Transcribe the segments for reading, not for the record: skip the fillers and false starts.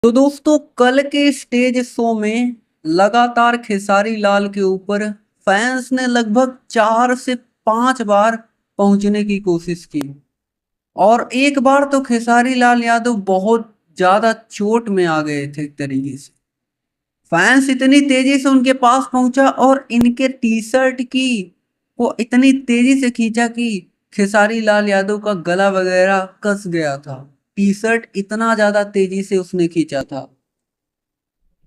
तो दोस्तों कल के स्टेज शो में लगातार खेसारी लाल के ऊपर फैंस ने लगभग 4 से 5 बार पहुंचने की कोशिश की। और एक बार तो खेसारी लाल यादव बहुत ज्यादा चोट में आ गए थे एक तरीके से। फैंस इतनी तेजी से उनके पास पहुंचा और इनके टी शर्ट की वो इतनी तेजी से खींचा कि खेसारी लाल यादव का गला वगैरह कस गया था। टी शर्ट इतना ज्यादा तेजी से उसने खींचा था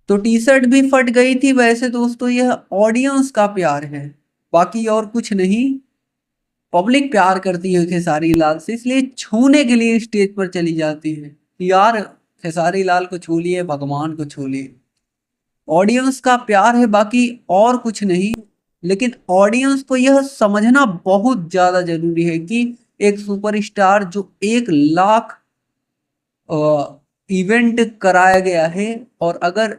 तो टी शर्ट भी फट गई थी। वैसे दोस्तों यह ऑडियंस का प्यार है, बाकी और कुछ नहीं। पब्लिक प्यार करती है खेसारी लाल से, इसलिए छूने के लिए स्टेज पर चली जाती है कि यार खेसारी लाल को छू लिए, भगवान को छू लिए। ऑडियंस का प्यार है, बाकी और कुछ नहीं। लेकिन ऑडियंस को यह समझना बहुत ज्यादा जरूरी है कि एक सुपरस्टार जो 1 लाख इवेंट कराया गया है, और अगर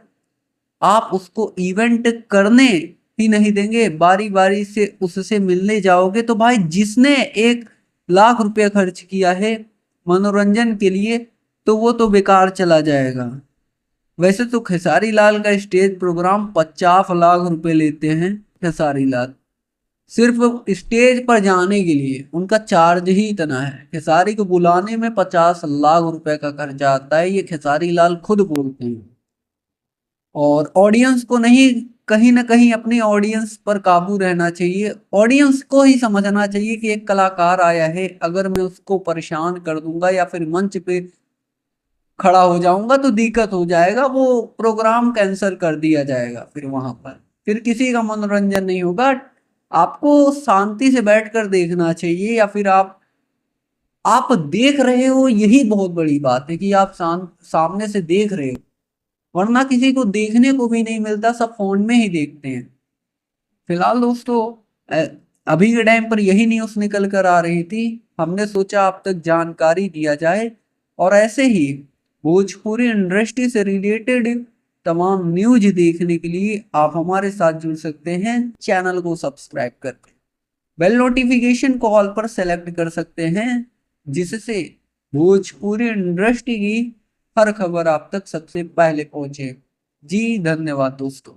आप उसको इवेंट करने ही नहीं देंगे, बारी बारी से उससे मिलने जाओगे, तो भाई जिसने 1 लाख रुपया खर्च किया है मनोरंजन के लिए, तो वो तो बेकार चला जाएगा। वैसे तो खेसारी लाल का स्टेज प्रोग्राम 50 लाख रुपए लेते हैं खेसारी लाल, सिर्फ स्टेज पर जाने के लिए उनका चार्ज ही इतना है। खेसारी को बुलाने में 50 लाख रुपए का खर्चा आता है, ये खेसारी लाल खुद बोलते हैं। और ऑडियंस को नहीं, कहीं ना कहीं अपनी ऑडियंस पर काबू रहना चाहिए। ऑडियंस को ही समझना चाहिए कि एक कलाकार आया है, अगर मैं उसको परेशान कर दूंगा या फिर मंच पे खड़ा हो जाऊंगा तो दिक्कत हो जाएगा, वो प्रोग्राम कैंसिल कर दिया जाएगा, फिर वहां पर फिर किसी का मनोरंजन नहीं होगा। आपको शांति से बैठकर देखना चाहिए, या फिर आप देख रहे हो, यही बहुत बड़ी बात है कि आप सामने से देख रहे हो। वरना किसी को देखने को भी नहीं मिलता, सब फोन में ही देखते हैं। फिलहाल दोस्तों अभी के टाइम पर यही न्यूज़ निकल कर आ रही थी, हमने सोचा आप तक जानकारी दिया जाए। और ऐसे ही भोजपुरी इंडस्ट्री से रिलेटेड तमाम न्यूज देखने के लिए आप हमारे साथ जुड़ सकते हैं, चैनल को सब्सक्राइब करके बेल नोटिफिकेशन को ऑल पर सेलेक्ट कर सकते हैं, जिससे भोजपुरी इंडस्ट्री की हर खबर आप तक सबसे पहले पहुंचे। जी धन्यवाद दोस्तों।